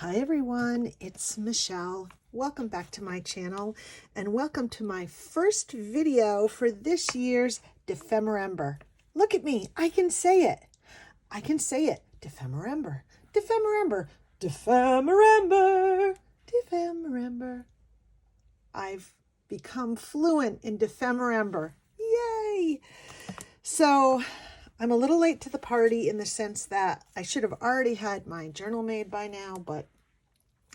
Hi everyone, it's Michelle. Welcome back to my channel and welcome to my first video for this year's Dephemerember. Look at me, I can say it. Dephemerember, Dephemerember, Dephemerember, Dephemerember. I've become fluent in Dephemerember. Yay! So I'm a little late to the party in the sense that I should have already had my journal made by now, but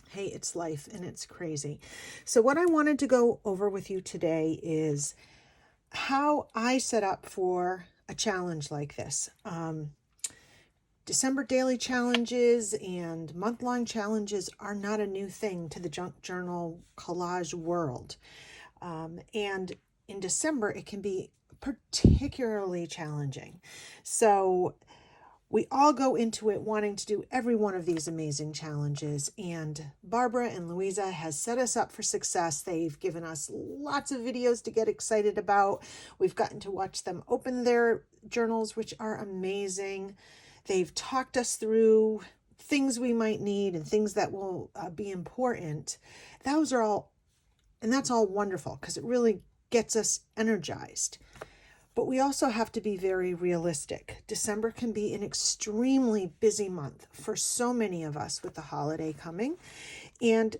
hey, it's life and it's crazy. So what I wanted to go over with you today is how I set up for a challenge like this. December daily challenges and month-long challenges are not a new thing to the junk journal collage world. And in December, it can be particularly challenging. So we all go into it wanting to do every one of these amazing challenges, and Barbara and Luise has set us up for success. They've given us lots of videos to get excited about. We've gotten to watch them open their journals, which are amazing. They've talked us through things we might need and things that will be important. That's all wonderful because it really gets us energized. But we also have to be very realistic. December can be an extremely busy month for so many of us with the holiday coming. And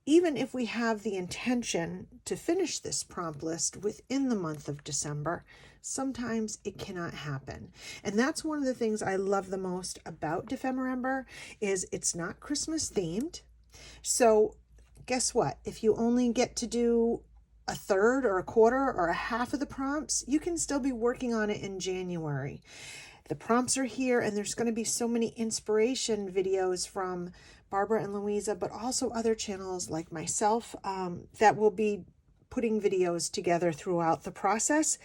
even if we have the intention to finish this prompt list within the month of December, sometimes it cannot happen. And that's one of the things I love the most about Dephemerember is it's not Christmas themed. So guess what? If you only get to do a third or a quarter or a half of the prompts, you can still be working on it in January. The prompts are here, and there's going to be so many inspiration videos from Barbara and Luise, but also other channels like myself that will be putting videos together throughout the process.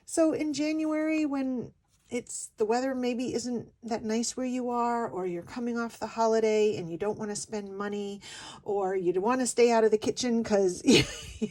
So in January, when the weather maybe isn't that nice where you are, or you're coming off the holiday and you don't want to spend money, or you want to stay out of the kitchen because you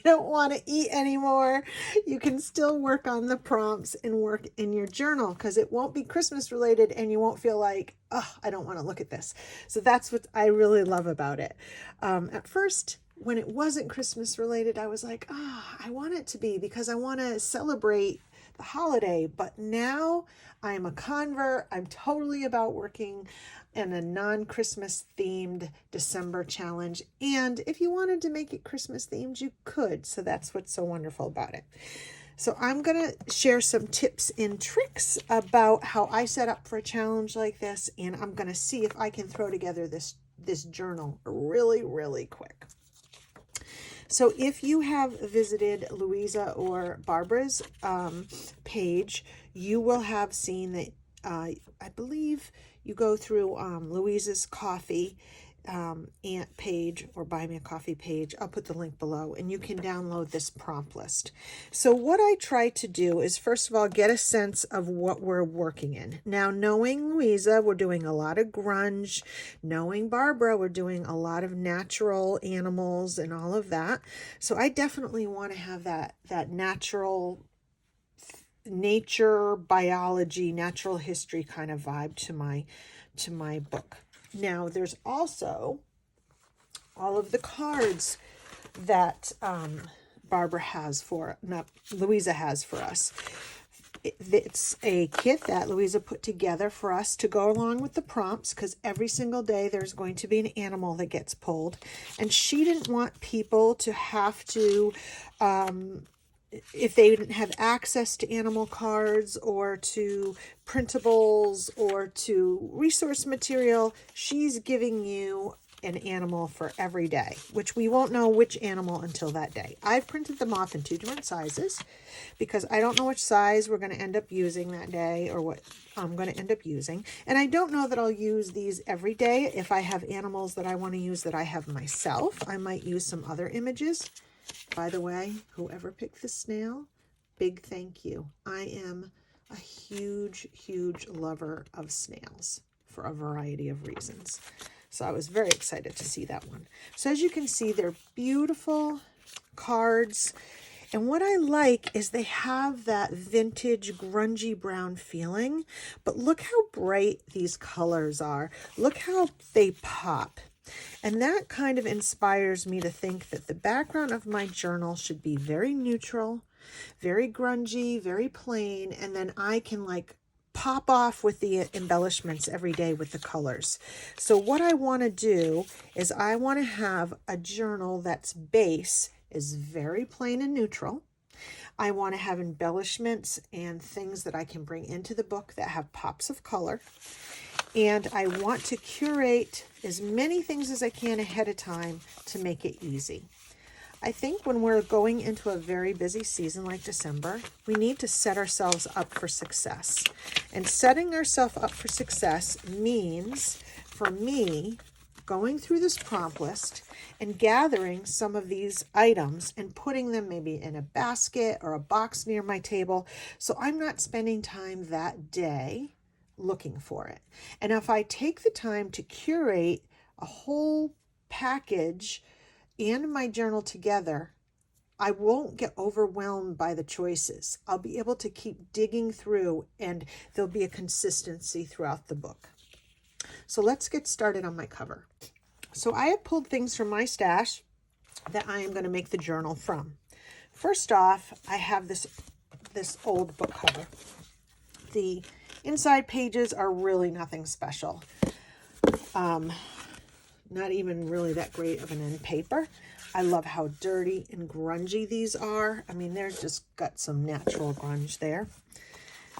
don't want to eat anymore, you can still work on the prompts and work in your journal because it won't be Christmas related and you won't feel like, oh, I don't want to look at this. So that's what I really love about it. At first, when it wasn't Christmas related, I was like, I want it to be because I want to celebrate the holiday. But now I'm a convert. I'm totally about working in a non-Christmas themed December challenge. And if you wanted to make it Christmas themed, you could. So that's what's so wonderful about it. So I'm going to share some tips and tricks about how I set up for a challenge like this. And I'm going to see if I can throw together this journal really, really quick. So if you have visited Luise or Barbara's page, you will have seen that I believe you go through Luise's coffee page or buy me a coffee page. I'll put the link below and you can download this prompt list. So what I try to do is first of all get a sense of what we're working in. Now, knowing Luise, we're doing a lot of grunge. Knowing Barbara, we're doing a lot of natural animals and all of that. So I definitely want to have that natural nature, biology, natural history kind of vibe to my book. Now, there's also all of the cards that Luise has for us. It's a kit that Luise put together for us to go along with the prompts because every single day there's going to be an animal that gets pulled. And she didn't want people to have to if they didn't have access to animal cards or to printables or to resource material, she's giving you an animal for every day, which we won't know which animal until that day. I've printed them off in 2 different sizes because I don't know which size we're going to end up using that day or what I'm going to end up using. And I don't know that I'll use these every day. If I have animals that I want to use that I have myself, I might use some other images. By the way, whoever picked the snail, big thank you. I am a huge, huge lover of snails for a variety of reasons. So I was very excited to see that one. So as you can see, they're beautiful cards. And what I like is they have that vintage grungy brown feeling, but look how bright these colors are. Look how they pop. And that kind of inspires me to think that the background of my journal should be very neutral, very grungy, very plain, and then I can like pop off with the embellishments every day with the colors. So what I want to do is I want to have a journal that's base is very plain and neutral. I want to have embellishments and things that I can bring into the book that have pops of color. And I want to curate as many things as I can ahead of time to make it easy. I think when we're going into a very busy season like December, we need to set ourselves up for success. And setting ourselves up for success means, for me, going through this prompt list and gathering some of these items and putting them maybe in a basket or a box near my table, so I'm not spending time that day looking for it. And if I take the time to curate a whole package and my journal together, I won't get overwhelmed by the choices. I'll be able to keep digging through, and there'll be a consistency throughout the book. So let's get started on my cover. So I have pulled things from my stash that I am going to make the journal from. First off, I have this old book cover. The inside pages are really nothing special. Not even really that great of an end paper. I love how dirty and grungy these are. I mean, they're just got some natural grunge there.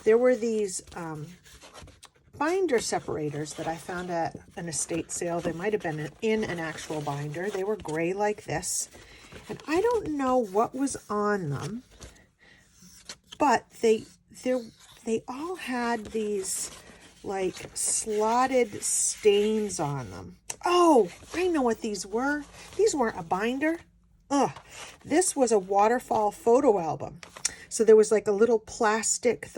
There were these binder separators that I found at an estate sale. They might have been in an actual binder. They were gray like this. And I don't know what was on them, but they all had these like slotted stains on them. Oh, I know what these were. These weren't a binder. Ugh, this was a waterfall photo album. So there was like the little plastic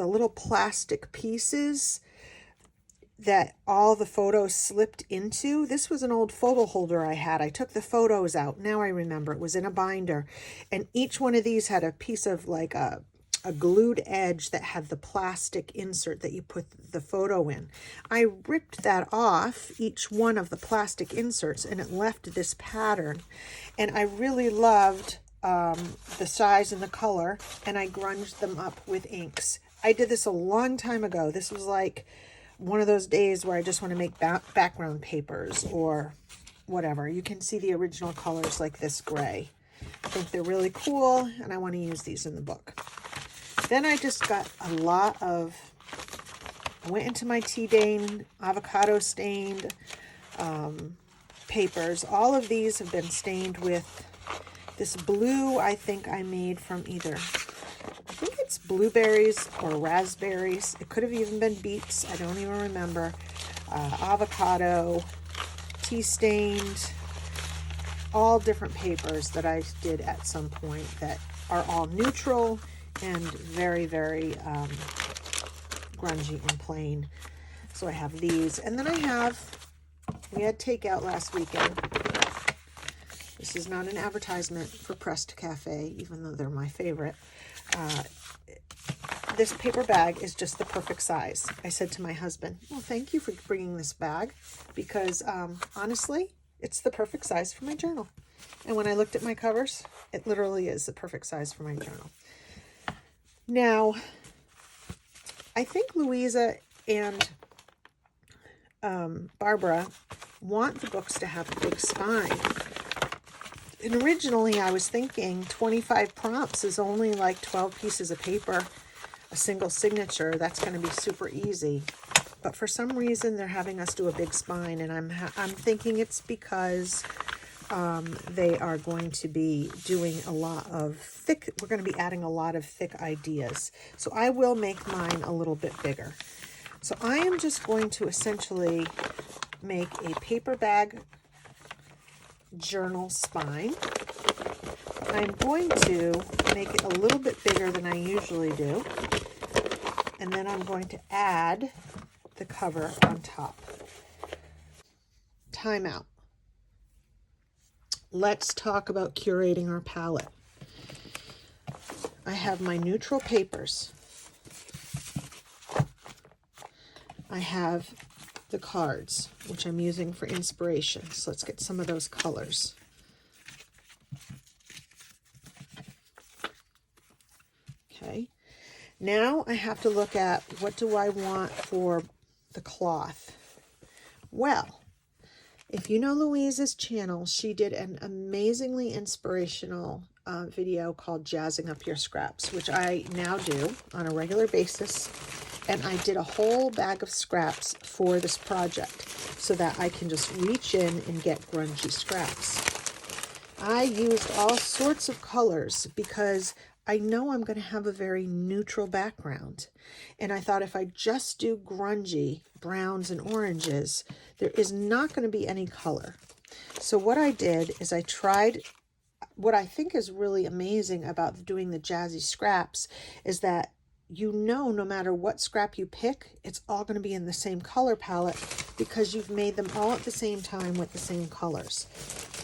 pieces that all the photos slipped into. This was an old photo holder I had. I took the photos out. Now I remember it was in a binder. And each one of these had a piece of like a glued edge that had the plastic insert that you put the photo in. I ripped that off, each one of the plastic inserts, and it left this pattern. And I really loved the size and the color, and I grunged them up with inks. I did this a long time ago. This was like one of those days where I just want to make background papers or whatever. You can see the original colors like this gray. I think they're really cool, and I want to use these in the book. Then I just got a lot of, I went into my tea Dane avocado stained papers. All of these have been stained with this blue I think I made from either, I think it's blueberries or raspberries. It could have even been beets. I don't even remember. Avocado, tea stained, all different papers that I did at some point that are all neutral and very, very grungy and plain. So I have these. And then we had takeout last weekend. This is not an advertisement for Pressed Cafe, even though they're my favorite. This paper bag is just the perfect size. I said to my husband, well, thank you for bringing this bag, because honestly, it's the perfect size for my journal. And when I looked at my covers, it literally is the perfect size for my journal. Now, I think Luise and Barbara want the books to have a big spine. And originally I was thinking 25 prompts is only like 12 pieces of paper, a single signature. That's going to be super easy. But for some reason they're having us do a big spine, and I'm thinking it's because they are going to be doing a lot of thick, we're going to be adding a lot of thick ideas. So I will make mine a little bit bigger. So I am just going to essentially make a paper bag journal spine. I'm going to make it a little bit bigger than I usually do. And then I'm going to add the cover on top. Time out. Let's talk about curating our palette. I have my neutral papers. I have the cards, which I'm using for inspiration. So let's get some of those colors. Okay, now I have to look at what do I want for the cloth. Well, if you know Luise's channel, she did an amazingly inspirational video called Jazzing Up Your Scraps, which I now do on a regular basis. And I did a whole bag of scraps for this project so that I can just reach in and get grungy scraps. I used all sorts of colors because I know I'm going to have a very neutral background. And I thought if I just do grungy browns and oranges, there is not going to be any color. So what I did is I tried, what I think is really amazing about doing the jazzy scraps is that you know no matter what scrap you pick, it's all going to be in the same color palette because you've made them all at the same time with the same colors.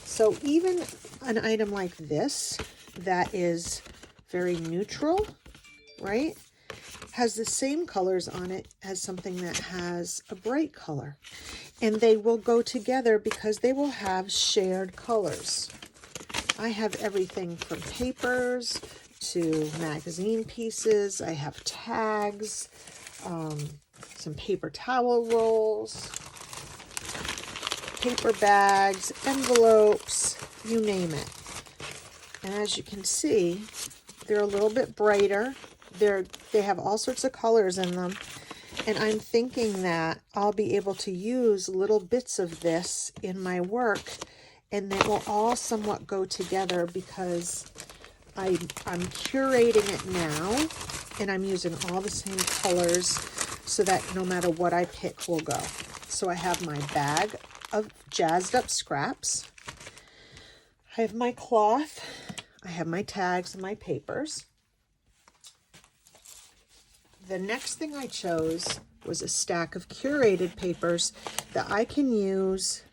So even an item like this that is very neutral, right, has the same colors on it as something that has a bright color. And they will go together because they will have shared colors. I have everything from papers to magazine pieces. I have tags, some paper towel rolls, paper bags, envelopes, you name it. And as you can see, they're a little bit brighter. They have all sorts of colors in them. And I'm thinking that I'll be able to use little bits of this in my work, and they will all somewhat go together because I'm curating it now, and I'm using all the same colors so that no matter what I pick will go. So I have my bag of jazzed up scraps. I have my cloth. I have my tags and my papers. The next thing I chose was a stack of curated papers that I can use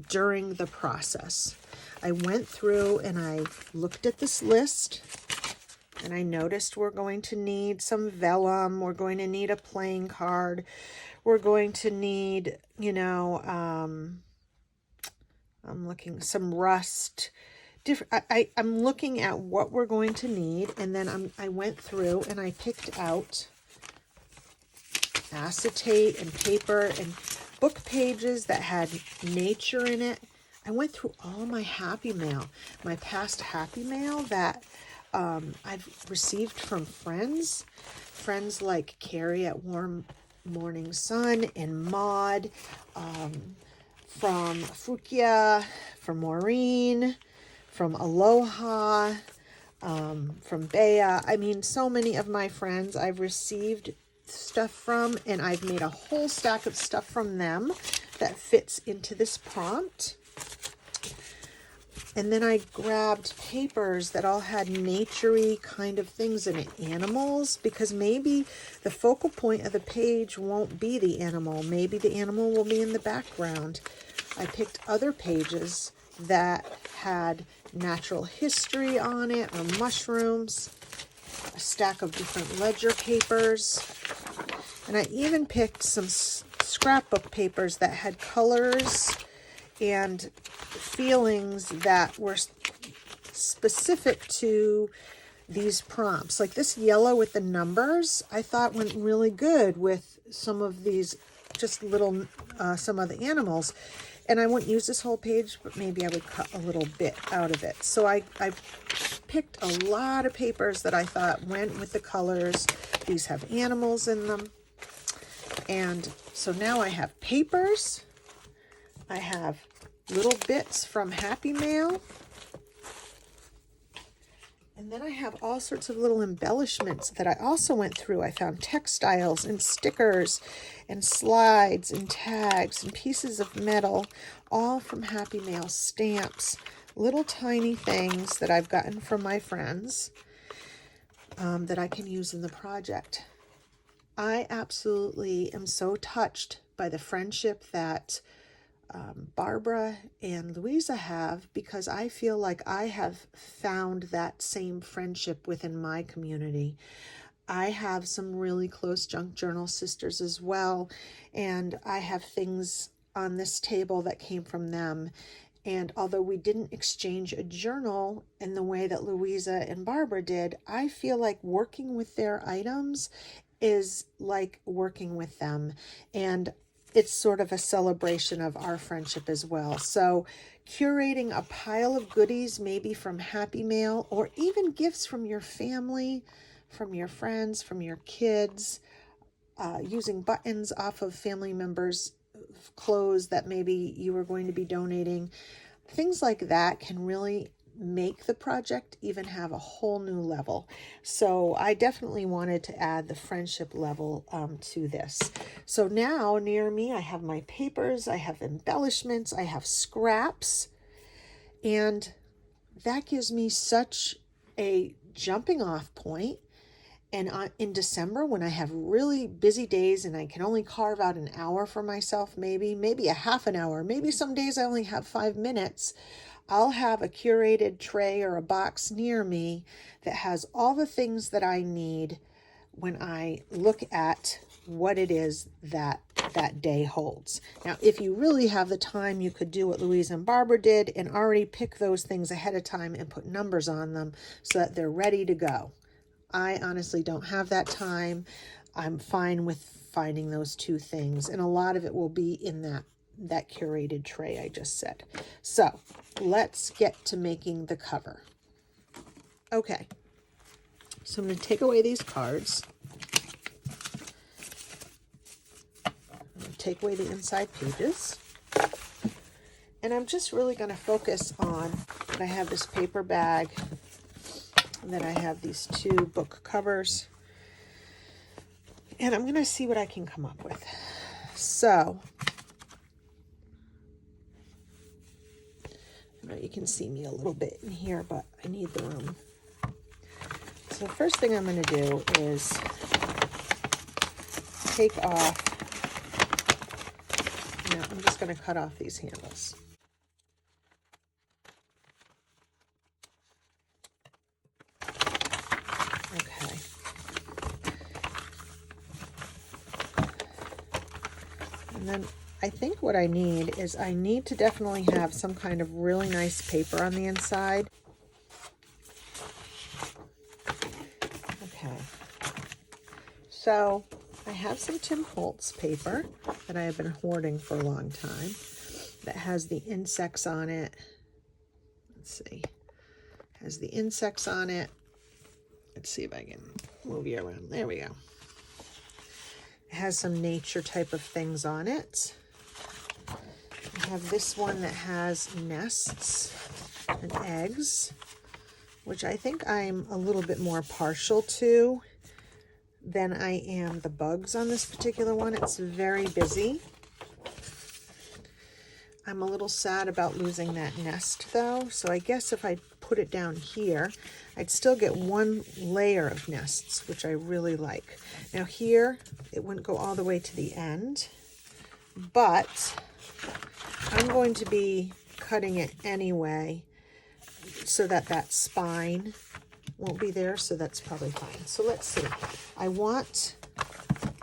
during the process. I went through and I looked at this list and I noticed we're going to need some vellum, we're going to need a playing card, we're going to need, you know, I'm looking, some rust, I'm looking at what we're going to need, and then I went through and I picked out acetate and paper and book pages that had nature in it. I went through all my happy mail, my past happy mail that I've received from friends like Carrie at Warm Morning Sun and Maud, from Fukia, from Maureen, from Aloha, from Bea. I mean, so many of my friends I've received stuff from, and I've made a whole stack of stuff from them that fits into this prompt. And then I grabbed papers that all had nature-y kind of things in it, animals, because maybe the focal point of the page won't be the animal. Maybe the animal will be in the background. I picked other pages that had natural history on it, or mushrooms, a stack of different ledger papers, and I even picked some scrapbook papers that had colors and feelings that were specific to these prompts. Like this yellow with the numbers, I thought went really good with some of these just little, some of the animals. And I wouldn't use this whole page, but maybe I would cut a little bit out of it. So I picked a lot of papers that I thought went with the colors. These have animals in them. And so now I have papers. I have little bits from Happy Mail. And then I have all sorts of little embellishments that I also went through. I found textiles and stickers and slides and tags and pieces of metal, all from Happy Mail, stamps, little tiny things that I've gotten from my friends that I can use in the project. I absolutely am so touched by the friendship that Barbara and Luise have, because I feel like I have found that same friendship within my community. I have some really close junk journal sisters as well, and I have things on this table that came from them. And although we didn't exchange a journal in the way that Luise and Barbara did, I feel like working with their items is like working with them. And it's sort of a celebration of our friendship as well. So curating a pile of goodies, maybe from Happy Mail, or even gifts from your family, from your friends, from your kids, using buttons off of family members' clothes that maybe you were going to be donating. Things like that can really make the project even have a whole new level. So I definitely wanted to add the friendship level to this. So now near me, I have my papers, I have embellishments, I have scraps, and that gives me such a jumping off point. And in December, when I have really busy days and I can only carve out an hour for myself, maybe a half an hour, maybe some days I only have 5 minutes, I'll have a curated tray or a box near me that has all the things that I need when I look at what it is that that day holds. Now, if you really have the time, you could do what Luise and Barbara did and already pick those things ahead of time and put numbers on them so that they're ready to go. I honestly don't have that time. I'm fine with finding those 2 things, and a lot of it will be in that curated tray I just said. So let's get to making the cover. Okay, so I'm going to take away these cards. I'm going to take away the inside pages. And I'm just really going to focus on, I have this paper bag, and then I have these 2 book covers. And I'm going to see what I can come up with. So, I know you can see me a little bit in here, but I need the room. So the first thing I'm going to do is take off, I'm just going to cut off these handles. Okay. And then I think what I need is I need to definitely have some kind of really nice paper on the inside. Okay. So I have some Tim Holtz paper that I have been hoarding for a long time that has the insects on it. Let's see. Has the insects on it. Let's see if I can move you around. There we go. It has some nature type of things on it. I have this one that has nests and eggs, which I think I'm a little bit more partial to than I am the bugs on this particular one. It's very busy. I'm a little sad about losing that nest though, so I guess if I put it down here, I'd still get 1 layer of nests, which I really like. Now here, it wouldn't go all the way to the end, but I'm going to be cutting it anyway so that that spine won't be there, so that's probably fine. So let's see.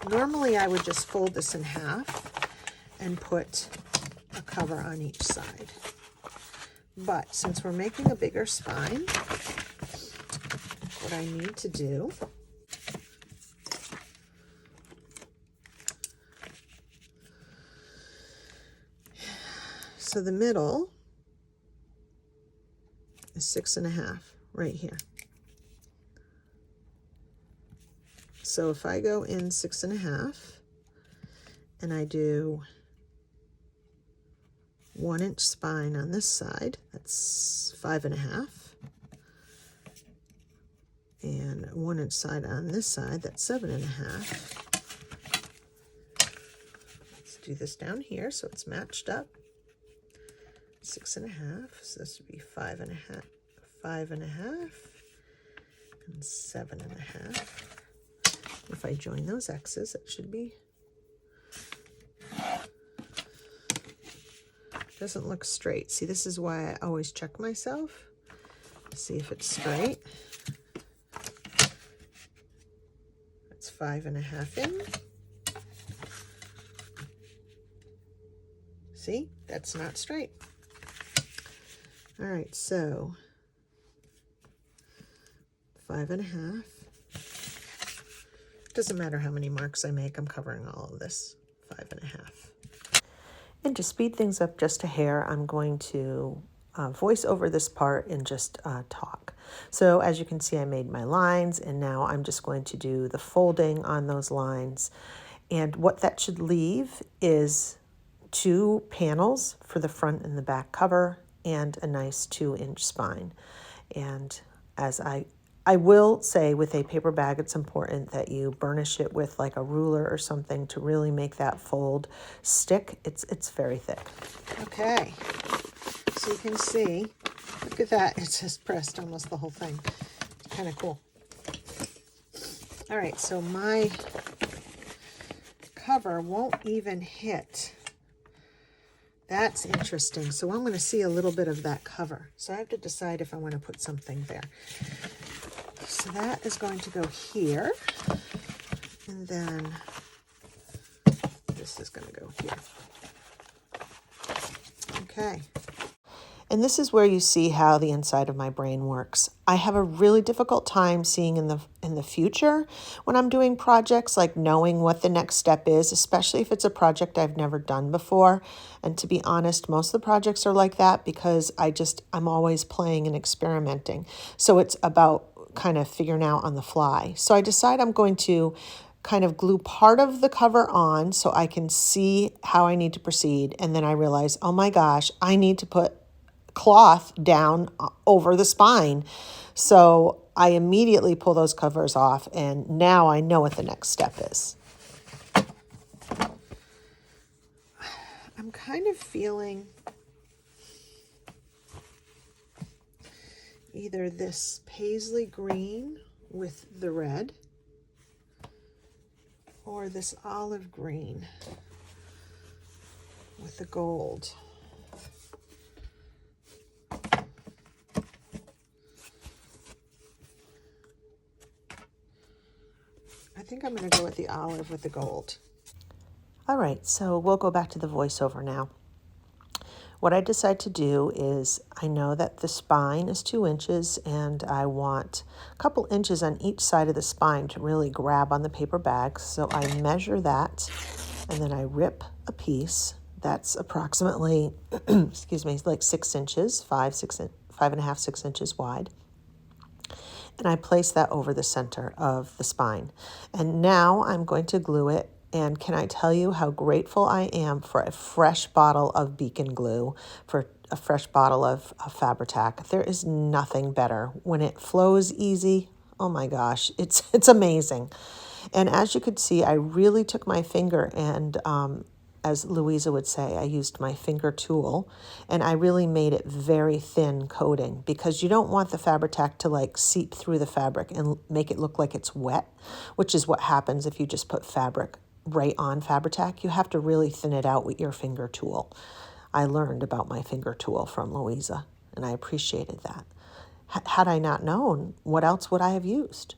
Normally I would just fold this in half and put a cover on each side. But since we're making a bigger spine, what I need to do so the middle is 6.5 right here. So if I go in 6.5 and I do 1 inch spine on this side, that's 5.5, and 1 inch side on this side, that's 7.5. Let's do this down here so it's matched up. 6.5, so this would be 5.5, 5.5, and 7.5. If I join those X's, it should be, doesn't look straight. See, this is why I always check myself, see if it's straight. 5.5 in. See, that's not straight. All right, so 5.5. Doesn't matter how many marks I make, I'm covering all of this. 5.5. And to speed things up just a hair, I'm going to voice over this part and just talk. So as you can see, I made my lines, and now I'm just going to do the folding on those lines. And what that should leave is 2 panels for the front and the back cover and a nice 2-inch spine. And as I will say with a paper bag, it's important that you burnish it with like a ruler or something to really make that fold stick. It's very thick. Okay, so you can see, look at that. It says pressed almost the whole thing. It's kind of cool. All right, so my cover won't even hit. That's interesting. So I'm going to see a little bit of that cover. So I have to decide if I want to put something there. So that is going to go here. And then this is going to go here. Okay. And this is where you see how the inside of my brain works. I have a really difficult time seeing in the future when I'm doing projects, like knowing what the next step is, especially if it's a project I've never done before. And to be honest, most of the projects are like that because I'm always playing and experimenting. So it's about kind of figuring out on the fly. So I decide I'm going to kind of glue part of the cover on so I can see how I need to proceed. And then I realize, oh my gosh, I need to put cloth down over the spine. So I immediately pull those covers off, and now I know what the next step is. I'm kind of feeling either this paisley green with the red or this olive green with the gold. I think I'm going to go with the olive with the gold. All right, so we'll go back to the voiceover now. What I decide to do is, I know that the spine is 2 inches, and I want a couple inches on each side of the spine to really grab on the paper bag. So I measure that, and then I rip a piece that's approximately, excuse me, like 6 inches, 5.5, 6 inches wide. And I place that over the center of the spine. And now I'm going to glue it. And can I tell you how grateful I am for a fresh bottle of Beacon glue, for a fresh bottle of Fabri-Tac. There is nothing better. When it flows easy, oh my gosh, it's amazing. And as you could see, I really took my finger and, as Luise would say, I used my finger tool, and I really made it very thin coating, because you don't want the Fabri-Tac to like seep through the fabric and make it look like it's wet, which is what happens if you just put fabric right on Fabri-Tac. You have to really thin it out with your finger tool. I learned about my finger tool from Luise, and I appreciated that. Had I not known, what else would I have used?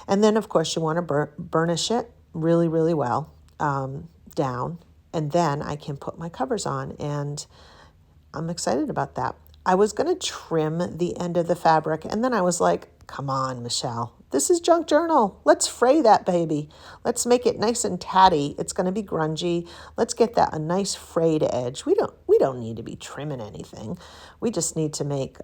And then, of course, you want to burnish it really, really well down. And then I can put my covers on, and I'm excited about that. I was going to trim the end of the fabric, and then I was like, come on, Michelle, this is junk journal. Let's fray that baby. Let's make it nice and tatty. It's going to be grungy. Let's get that a nice frayed edge. We don't need to be trimming anything. We just need to make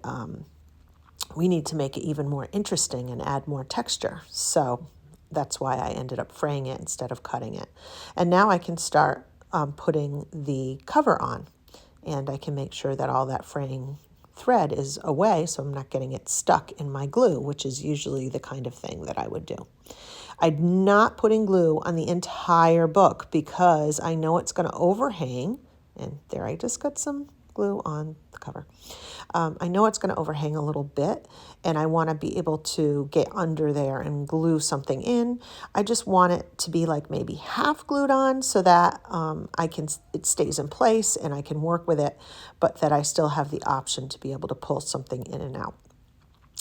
it even more interesting and add more texture. So that's why I ended up fraying it instead of cutting it. And now I can start putting the cover on, and I can make sure that all that fraying thread is away so I'm not getting it stuck in my glue, which is usually the kind of thing that I would do. I'm not putting glue on the entire book because I know it's going to overhang, and there I just got some glue on the cover. I know it's going to overhang a little bit, and I want to be able to get under there and glue something in. I just want it to be like maybe half glued on so that it stays in place and I can work with it, but that I still have the option to be able to pull something in and out.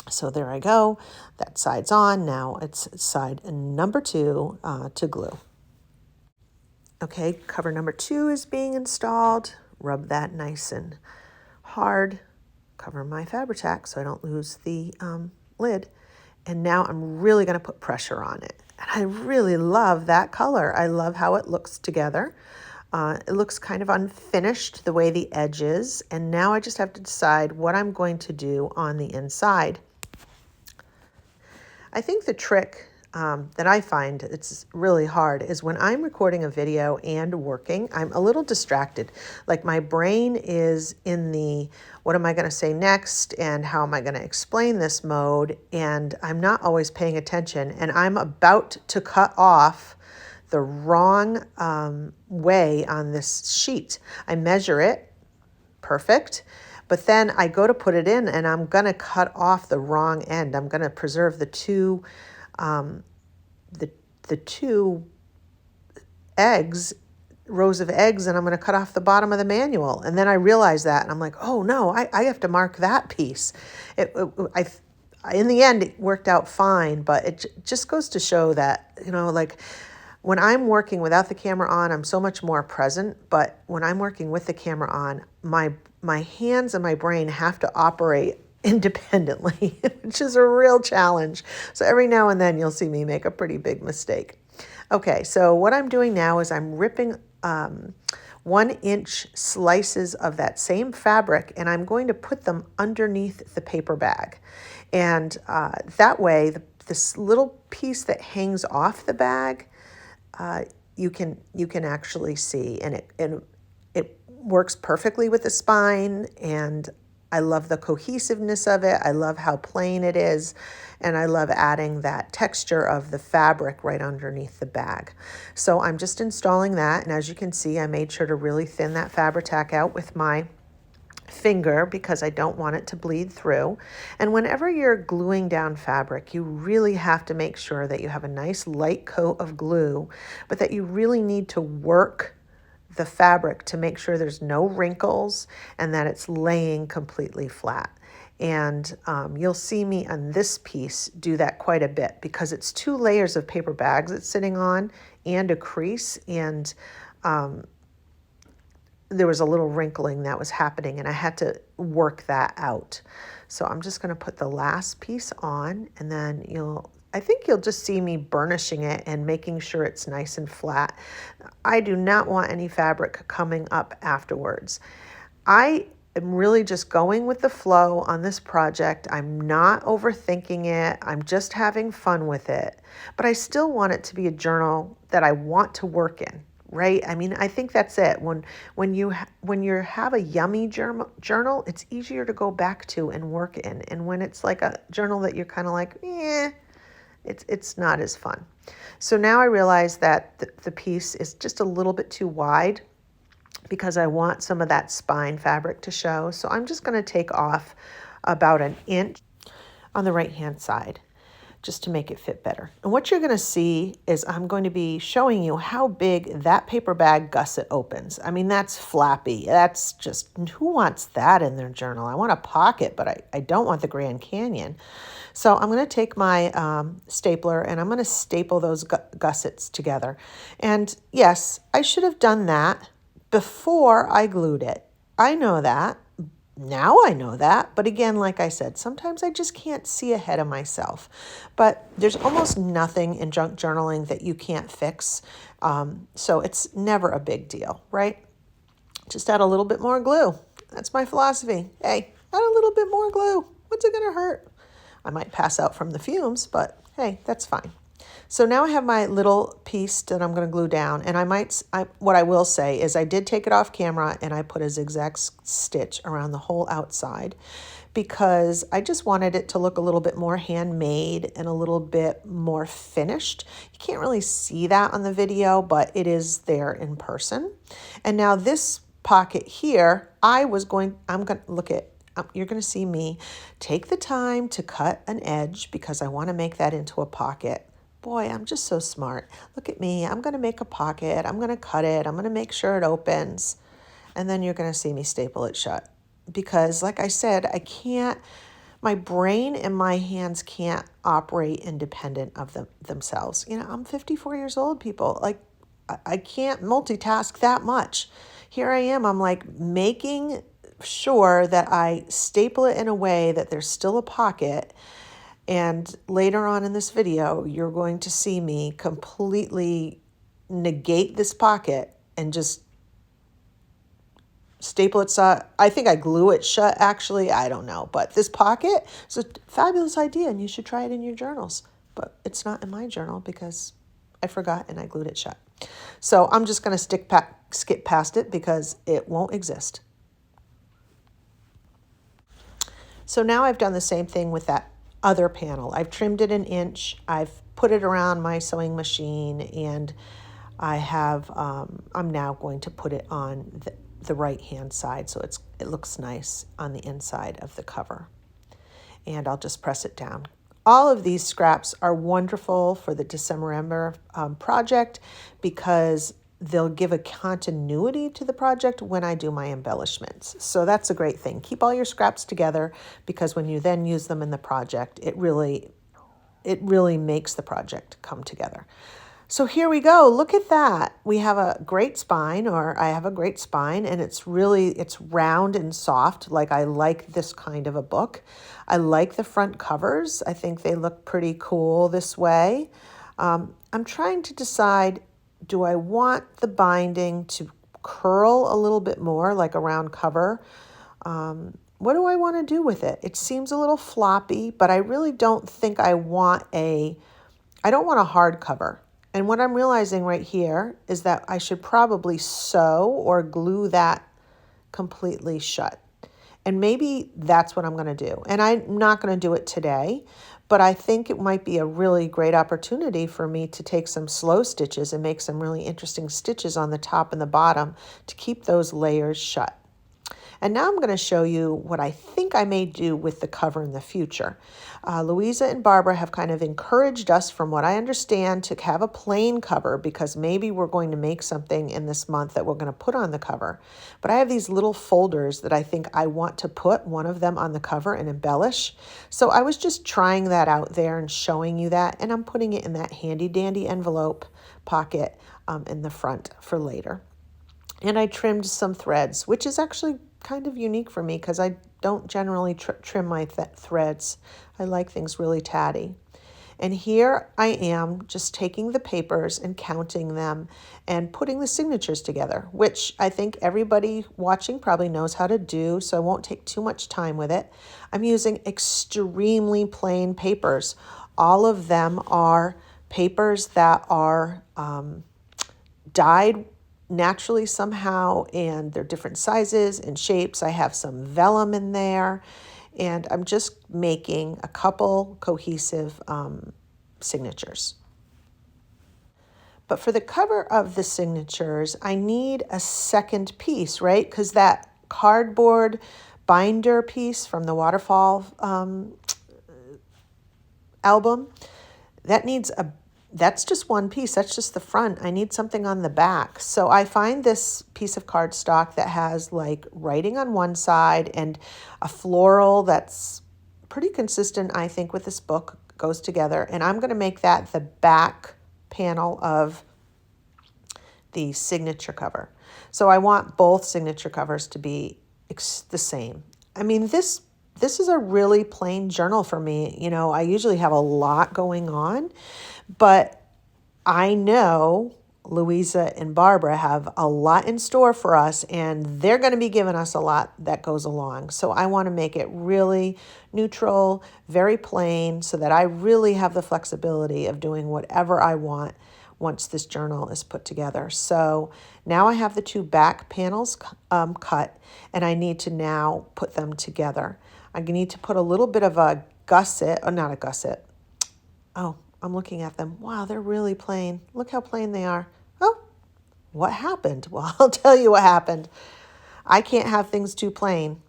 So there I go. That side's on. Now it's side number 2 to glue. Okay, cover number 2 is being installed. Rub that nice and hard. Cover my Fabri-Tac so I don't lose the lid. And now I'm really going to put pressure on it. And I really love that color. I love how it looks together. It looks kind of unfinished the way the edge is. And now I just have to decide what I'm going to do on the inside. I think the trick that I find it's really hard is when I'm recording a video and working, I'm a little distracted. Like my brain is in the, what am I going to say next and how am I going to explain this mode? And I'm not always paying attention, and I'm about to cut off the wrong way on this sheet. I measure it, perfect. But then I go to put it in and I'm going to cut off the wrong end. I'm going to preserve the two rows of eggs, and I'm going to cut off the bottom of the manual. And then I realize that, and I'm like, oh no, I have to mark that piece. In the end, it worked out fine, but it just goes to show that, like when I'm working without the camera on, I'm so much more present. But when I'm working with the camera on, my hands and my brain have to operate independently, which is a real challenge. So every now and then you'll see me make a pretty big mistake. Okay, so what I'm doing now is I'm ripping 1-inch slices of that same fabric, and I'm going to put them underneath the paper bag. And that way, this little piece that hangs off the bag, you can actually see, and it works perfectly with the spine, and I love the cohesiveness of it. I love how plain it is, and I love adding that texture of the fabric right underneath the bag. So I'm just installing that, and as you can see, I made sure to really thin that Fabri-Tac out with my finger because I don't want it to bleed through. And whenever you're gluing down fabric, you really have to make sure that you have a nice light coat of glue, but that you really need to work the fabric to make sure there's no wrinkles and that it's laying completely flat. And you'll see me on this piece do that quite a bit because it's 2 layers of paper bags it's sitting on and a crease, and there was a little wrinkling that was happening and I had to work that out. So I'm just going to put the last piece on, and then I think you'll just see me burnishing it and making sure it's nice and flat. I do not want any fabric coming up afterwards. I am really just going with the flow on this project. I'm not overthinking it. I'm just having fun with it. But I still want it to be a journal that I want to work in, right? I mean, I think that's it. When you have a yummy journal, it's easier to go back to and work in. And when it's like a journal that you're kind of like, it's not as fun. So now I realize that the piece is just a little bit too wide because I want some of that spine fabric to show. So I'm just going to take off about 1 inch on the right-hand side just to make it fit better. And what you're going to see is I'm going to be showing you how big that paper bag gusset opens. I mean, that's flappy. That's just, who wants that in their journal? I want a pocket, but I don't want the Grand Canyon. So I'm going to take my stapler and I'm going to staple those gussets together. And yes, I should have done that before I glued it. I know that. Now I know that. But again, like I said, sometimes I just can't see ahead of myself. But there's almost nothing in junk journaling that you can't fix. So it's never a big deal, right? Just add a little bit more glue. That's my philosophy. Hey, add a little bit more glue. What's it going to hurt? I might pass out from the fumes, but hey, that's fine. So now I have my little piece that I'm going to glue down, and what I will say is I did take it off camera and I put a zigzag stitch around the whole outside because I just wanted it to look a little bit more handmade and a little bit more finished. You can't really see that on the video, but it is there in person. And now this pocket here, you're going to see me take the time to cut an edge because I want to make that into a pocket. Boy, I'm just so smart. Look at me. I'm going to make a pocket. I'm going to cut it. I'm going to make sure it opens. And then you're going to see me staple it shut. Because like I said, My brain and my hands can't operate independent of themselves. You know, I'm 54 years old, people. Like, I can't multitask that much. Here I am, I'm like making sure that I staple it in a way that there's still a pocket. And later on in this video, you're going to see me completely negate this pocket and just staple it shut. I think I glue it shut, actually. I don't know. But this pocket is a fabulous idea, and you should try it in your journals. But it's not in my journal because I forgot and I glued it shut. So I'm just going to skip past it because it won't exist. So now I've done the same thing with that other panel. I've trimmed it 1 inch. I've put it around my sewing machine, and I have, I'm now going to put it on the right-hand side so it looks nice on the inside of the cover. And I'll just press it down. All of these scraps are wonderful for the Dephemerember project because they'll give a continuity to the project when I do my embellishments. So that's a great thing. Keep all your scraps together because when you then use them in the project, it really makes the project come together. So here we go. Look at that. We have a great spine, or I have a great spine, and it's round and soft. Like, I like this kind of a book. I like the front covers. I think they look pretty cool this way. I'm trying to decide, do I want the binding to curl a little bit more, like a round cover? What do I want to do with it? It seems a little floppy, but I really don't think I don't want a hard cover. And what I'm realizing right here is that I should probably sew or glue that completely shut. And maybe that's what I'm going to do. And I'm not going to do it today, but I think it might be a really great opportunity for me to take some slow stitches and make some really interesting stitches on the top and the bottom to keep those layers shut. And now I'm going to show you what I think I may do with the cover in the future. Luise and Barbara have kind of encouraged us, from what I understand, to have a plain cover because maybe we're going to make something in this month that we're going to put on the cover. But I have these little folders that I think I want to put one of them on the cover and embellish. So I was just trying that out there and showing you that, and I'm putting it in that handy dandy envelope pocket in the front for later. And I trimmed some threads, which is actually kind of unique for me because I don't generally trim my threads. I like things really tatty. And here I am just taking the papers and counting them and putting the signatures together, which I think everybody watching probably knows how to do, so I won't take too much time with it. I'm using extremely plain papers. All of them are papers that are dyed naturally somehow, and they're different sizes and shapes. I have some vellum in there, and I'm just making a couple cohesive signatures. But for the cover of the signatures, I need a second piece, right? Because that cardboard binder piece from the Waterfall album, that's just one piece. That's just the front. I need something on the back. So I find this piece of cardstock that has like writing on one side and a floral that's pretty consistent, I think, with this book, goes together. And I'm going to make that the back panel of the signature cover. So I want both signature covers to be the same. I mean, this is a really plain journal for me. You know, I usually have a lot going on, but I know Luise and Barbara have a lot in store for us, and they're going to be giving us a lot that goes along. So I want to make it really neutral, very plain, so that I really have the flexibility of doing whatever I want once this journal is put together. So now I have the two back panels cut, and I need to now put them together. I need to put a little bit of a gusset, or not a gusset. Oh, I'm looking at them. Wow, they're really plain. Look how plain they are. Oh, what happened? Well, I'll tell you what happened. I can't have things too plain.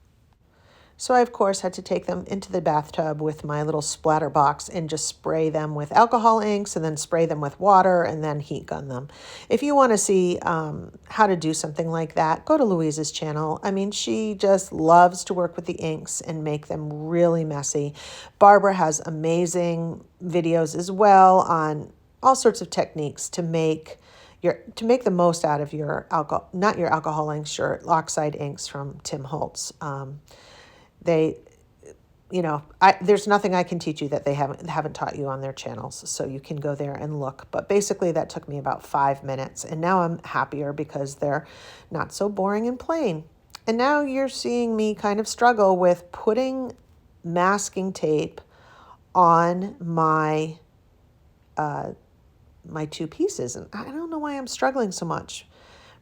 So I, of course, had to take them into the bathtub with my little splatter box and just spray them with alcohol inks and then spray them with water and then heat gun them. If you want to see how to do something like that, go to Luise's channel. I mean, she just loves to work with the inks and make them really messy. Barbara has amazing videos as well on all sorts of techniques to make the most out of your alcohol, not your alcohol inks, your oxide inks from Tim Holtz. They, there's nothing I can teach you that they haven't taught you on their channels. So you can go there and look. But basically that took me about 5 minutes. And now I'm happier because they're not so boring and plain. And now you're seeing me kind of struggle with putting masking tape on my two pieces. And I don't know why I'm struggling so much.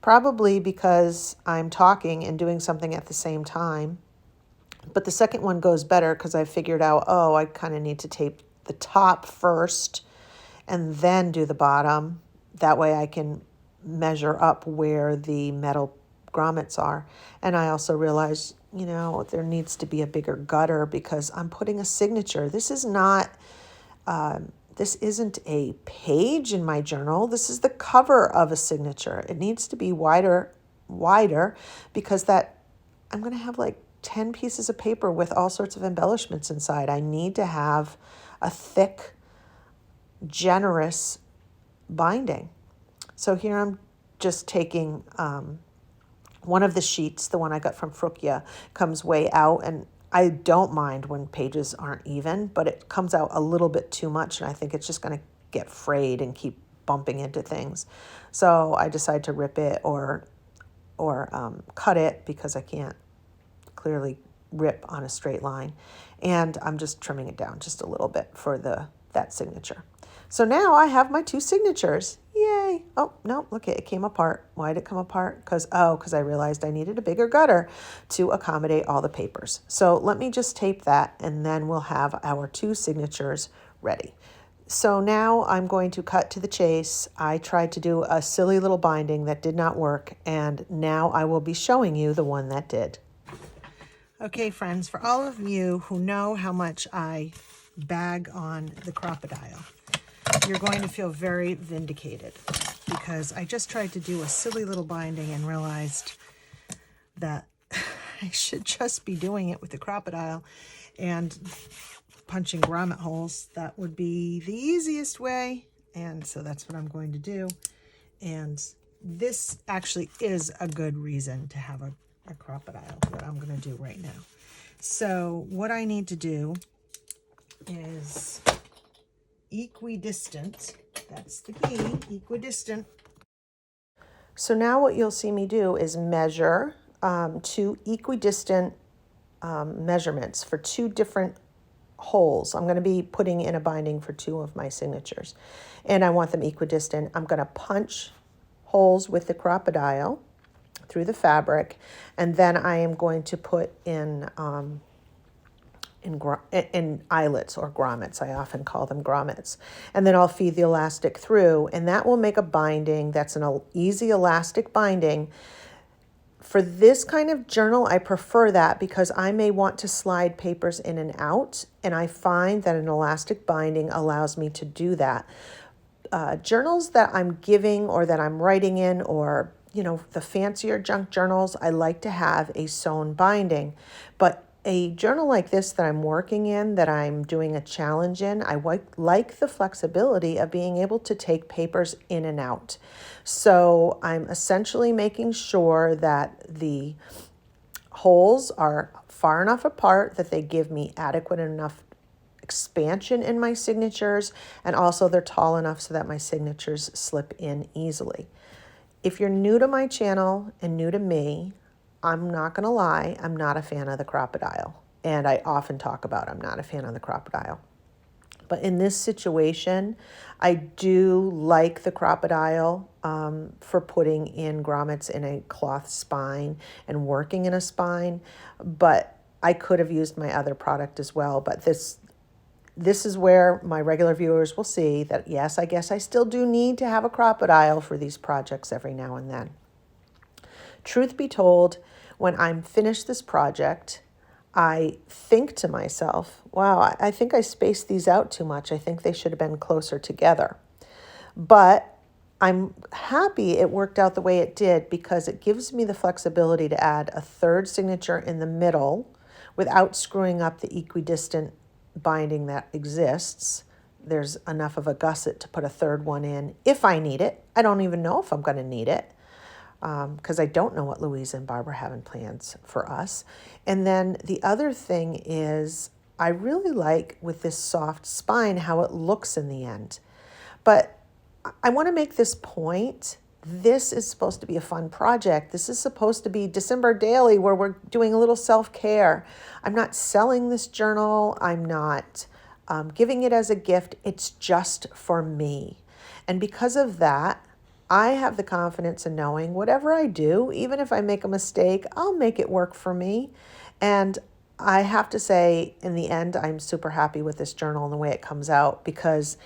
Probably because I'm talking and doing something at the same time. But the second one goes better because I figured out, I kind of need to tape the top first and then do the bottom. That way I can measure up where the metal grommets are. And I also realized, there needs to be a bigger gutter because I'm putting a signature. This isn't a page in my journal. This is the cover of a signature. It needs to be wider because I'm going to have like 10 pieces of paper with all sorts of embellishments inside. I need to have a thick, generous binding. So here I'm just taking one of the sheets, the one I got from Frukia, comes way out, and I don't mind when pages aren't even, but it comes out a little bit too much, and I think it's just going to get frayed and keep bumping into things. So I decide to rip it or cut it because I can't clearly rip on a straight line, and I'm just trimming it down just a little bit for that signature. So now I have my two signatures. Yay. Oh no, look, it came apart. Why did it come apart? Because I realized I needed a bigger gutter to accommodate all the papers. So let me just tape that, and then we'll have our two signatures ready. So now I'm going to cut to the chase. I tried to do a silly little binding that did not work, and now I will be showing you the one that did. Okay, friends, for all of you who know how much I bag on the crocodile, you're going to feel very vindicated because I just tried to do a silly little binding and realized that I should just be doing it with the crocodile and punching grommet holes. That would be the easiest way, and so that's what I'm going to do. And this actually is a good reason to have a crocodile, what I'm going to do right now. So what I need to do is equidistant. That's the key, equidistant. So now what you'll see me do is measure two equidistant measurements for two different holes. I'm going to be putting in a binding for two of my signatures, and I want them equidistant. I'm going to punch holes with the crocodile through the fabric, and then I am going to put in eyelets or grommets. I often call them grommets. And then I'll feed the elastic through, and that will make a binding that's an easy elastic binding. For this kind of journal, I prefer that because I may want to slide papers in and out, and I find that an elastic binding allows me to do that. Journals that I'm giving or that I'm writing in, or the fancier junk journals, I like to have a sewn binding. But a journal like this that I'm working in, that I'm doing a challenge in, I like the flexibility of being able to take papers in and out. So I'm essentially making sure that the holes are far enough apart that they give me adequate enough expansion in my signatures, and also they're tall enough so that my signatures slip in easily. If you're new to my channel and new to me, I'm not going to lie, I'm not a fan of the crocodile. And I often talk about I'm not a fan of the crocodile. But in this situation, I do like the crocodile for putting in grommets in a cloth spine and working in a spine. But I could have used my other product as well. But this is where my regular viewers will see that, yes, I guess I still do need to have a crocodile for these projects every now and then. Truth be told, when I'm finished this project, I think to myself, wow, I think I spaced these out too much. I think they should have been closer together. But I'm happy it worked out the way it did because it gives me the flexibility to add a third signature in the middle without screwing up the equidistant binding that exists. There's enough of a gusset to put a third one in if I need it. I don't even know if I'm going to need it because I don't know what Luise and Barbara have in plans for us. And then the other thing is I really like with this soft spine how it looks in the end. But I want to make this point. This is supposed to be a fun project. This is supposed to be December Daily where we're doing a little self-care. I'm not selling this journal. I'm not giving it as a gift. It's just for me. And because of that, I have the confidence in knowing whatever I do, even if I make a mistake, I'll make it work for me. And I have to say, in the end, I'm super happy with this journal and the way it comes out because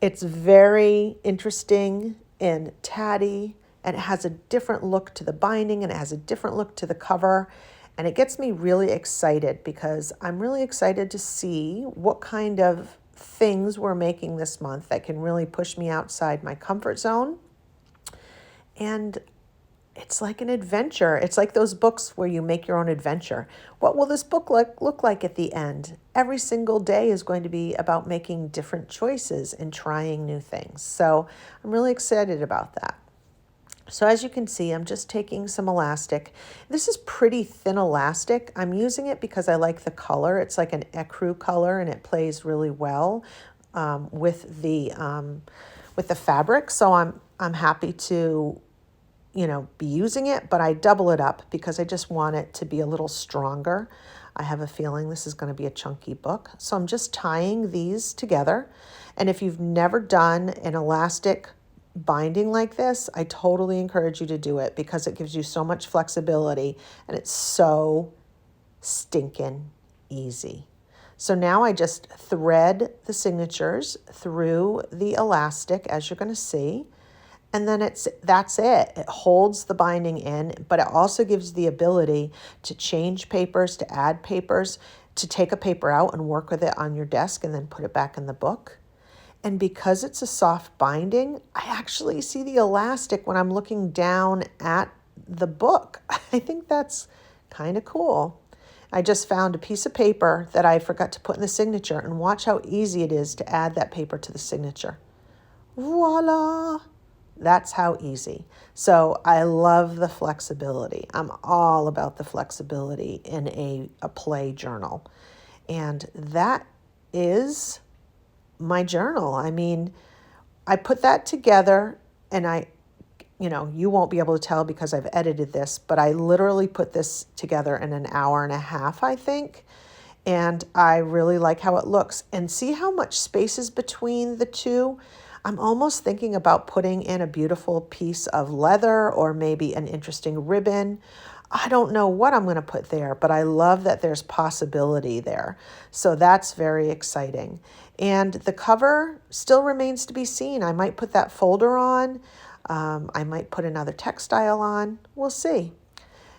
it's very interesting and tatty, and it has a different look to the binding, and it has a different look to the cover. And it gets me really excited because I'm really excited to see what kind of things we're making this month that can really push me outside my comfort zone. And it's like an adventure. It's like those books where you make your own adventure. What will this book look like at the end? Every single day is going to be about making different choices and trying new things. So I'm really excited about that. So as you can see, I'm just taking some elastic. This is pretty thin elastic. I'm using it because I like the color. It's like an ecru color and it plays really well with the fabric. So I'm happy to be using it, but I double it up because I just want it to be a little stronger. I have a feeling this is going to be a chunky book. So I'm just tying these together. And if you've never done an elastic binding like this, I totally encourage you to do it because it gives you so much flexibility and it's so stinking easy. So now I just thread the signatures through the elastic, as you're going to see. And then that's it. It holds the binding in, but it also gives the ability to change papers, to add papers, to take a paper out and work with it on your desk and then put it back in the book. And because it's a soft binding, I actually see the elastic when I'm looking down at the book. I think that's kind of cool. I just found a piece of paper that I forgot to put in the signature, and watch how easy it is to add that paper to the signature. Voila! That's how easy. So I love the flexibility. I'm all about the flexibility in a play journal. And that is my journal. I mean, I put that together and you won't be able to tell because I've edited this, but I literally put this together in an hour and a half, I think. And I really like how it looks. And see how much space is between the two? I'm almost thinking about putting in a beautiful piece of leather or maybe an interesting ribbon. I don't know what I'm going to put there, but I love that there's possibility there. So that's very exciting. And the cover still remains to be seen. I might put that folder on. I might put another textile on. We'll see.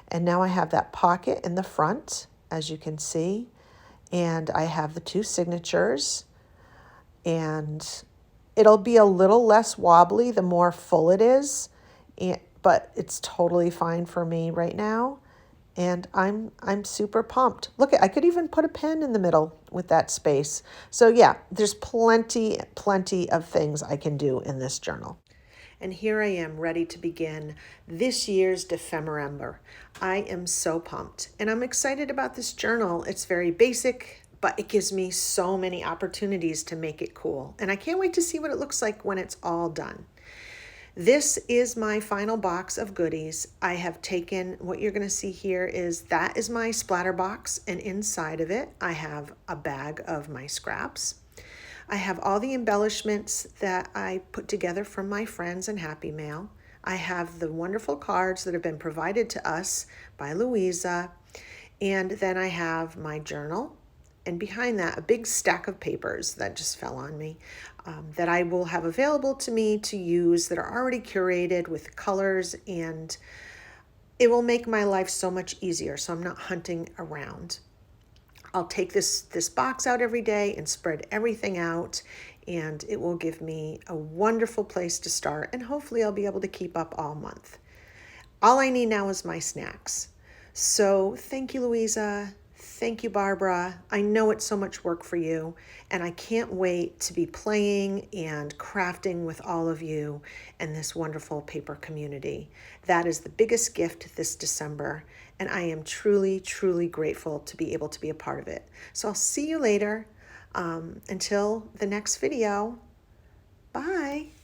And now I have that pocket in the front, as you can see. And I have the two signatures. And it'll be a little less wobbly the more full it is, but it's totally fine for me right now. And I'm super pumped. Look, I could even put a pen in the middle with that space. So yeah, there's plenty of things I can do in this journal. And here I am ready to begin this year's Dephemerember. I am so pumped and I'm excited about this journal. It's very basic, but it gives me so many opportunities to make it cool. And I can't wait to see what it looks like when it's all done. This is my final box of goodies. I have taken, what you're going to see here that is my splatter box, and inside of it I have a bag of my scraps. I have all the embellishments that I put together from my friends and Happy Mail. I have the wonderful cards that have been provided to us by Luise, and then I have my journal. And behind that, a big stack of papers that just fell on me that I will have available to me to use that are already curated with colors, and it will make my life so much easier so I'm not hunting around. I'll take this box out every day and spread everything out, and it will give me a wonderful place to start, and hopefully I'll be able to keep up all month. All I need now is my snacks. So thank you, Luise. Thank you, Barbara. I know it's so much work for you, and I can't wait to be playing and crafting with all of you and this wonderful paper community. That is the biggest gift this December, and I am truly, truly grateful to be able to be a part of it. So I'll see you later. Until the next video, bye.